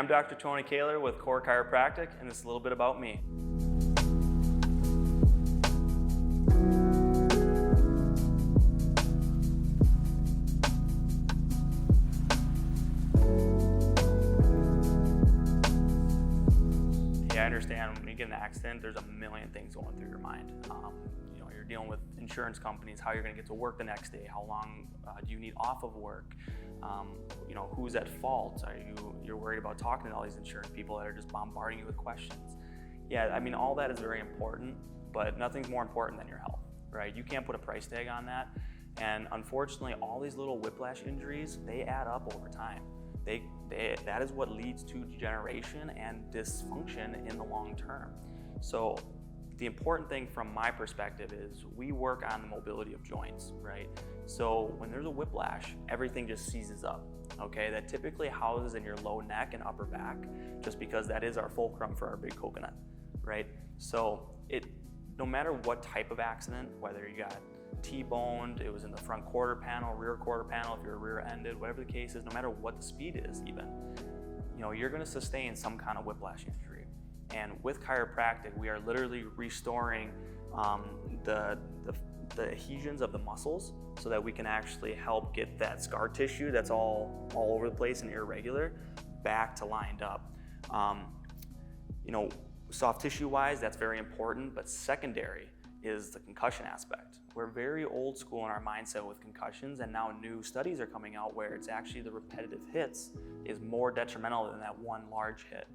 I'm Dr. Tony Koehler with Koehler Chiropractic, and this is a little bit about me. I understand when you get in an accident, there's a million things going through your mind. You're dealing with insurance companies, how you're going to get to work the next day, how long do you need off of work, who's at fault? You're worried about talking to all these insurance people that are just bombarding you with questions. Yeah, I mean, all that is very important, but nothing's more important than your health, right? You can't put a price tag on that. And unfortunately, all these little whiplash injuries, they add up over time. That is what leads to degeneration and dysfunction in the long term. So the important thing from my perspective is we work on the mobility of joints, right? So when there's a whiplash, everything just seizes up, okay? That typically houses in your low neck and upper back, just because that is our fulcrum for our big coconut, right? So no matter what type of accident, whether you got T-boned, it was in the front quarter panel, rear quarter panel, if you're rear-ended, whatever the case is, no matter what the speed is even, you're gonna sustain some kind of whiplash injury. And with chiropractic, we are literally restoring the adhesions of the muscles so that we can actually help get that scar tissue that's all over the place and irregular back to lined up. Soft tissue-wise, that's very important, but secondary is the concussion aspect. We're very old school in our mindset with concussions, and now new studies are coming out where it's actually the repetitive hits is more detrimental than that one large hit.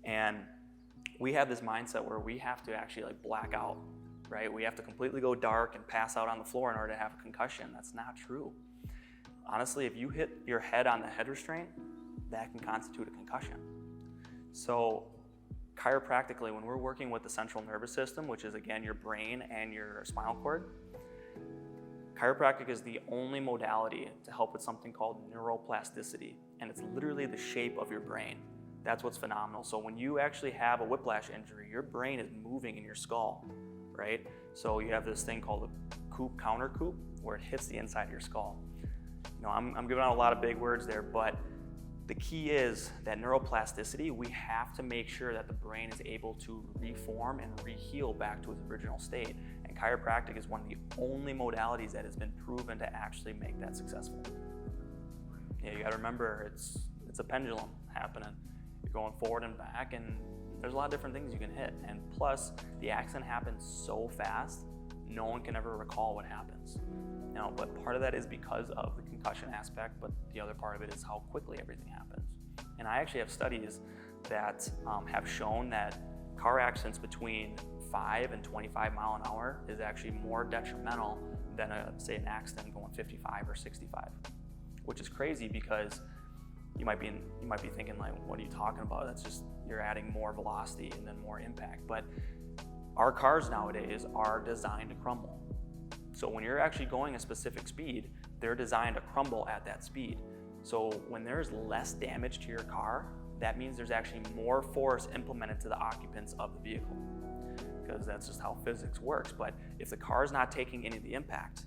And we have this mindset where we have to actually black out, right? We have to completely go dark and pass out on the floor in order to have a concussion. That's not true. Honestly, if you hit your head on the head restraint, that can constitute a concussion. So chiropractically, when we're working with the central nervous system, which is again your brain and your spinal cord, chiropractic is the only modality to help with something called neuroplasticity, and it's literally the shape of your brain. That's what's phenomenal. So when you actually have a whiplash injury, your brain is moving in your skull, right? So you have this thing called a coop counter coop, where it hits the inside of your skull. I'm giving out a lot of big words there, but the key is that neuroplasticity, we have to make sure that the brain is able to reform and re-heal back to its original state. And chiropractic is one of the only modalities that has been proven to actually make that successful. Yeah, you gotta remember, it's a pendulum happening. You're going forward and back, and there's a lot of different things you can hit. And plus, the accident happens so fast, no one can ever recall what happens. But part of that is because of the concussion aspect, but the other part of it is how quickly everything happens. And I actually have studies that have shown that car accidents between 5 and 25 mile an hour is actually more detrimental than say an accident going 55 or 65, which is crazy because you might be thinking what are you talking about? That's just, you're adding more velocity and then more impact. But our cars nowadays are designed to crumble. So when you're actually going a specific speed, they're designed to crumble at that speed. So when there's less damage to your car, that means there's actually more force implemented to the occupants of the vehicle, because that's just how physics works. But if the car is not taking any of the impact,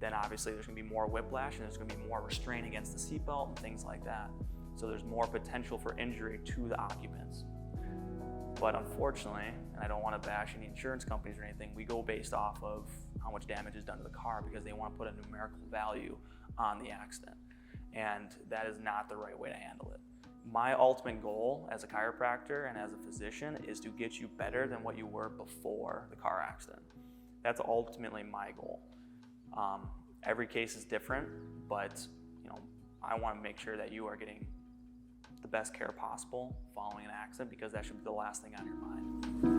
then obviously there's gonna be more whiplash and there's gonna be more restraint against the seatbelt and things like that. So there's more potential for injury to the occupants. But unfortunately, and I don't want to bash any insurance companies or anything, we go based off of how much damage is done to the car because they want to put a numerical value on the accident. And that is not the right way to handle it. My ultimate goal as a chiropractor and as a physician is to get you better than what you were before the car accident. That's ultimately my goal. Every case is different, but I want to make sure that you are getting the best care possible following an accident, because that should be the last thing on your mind.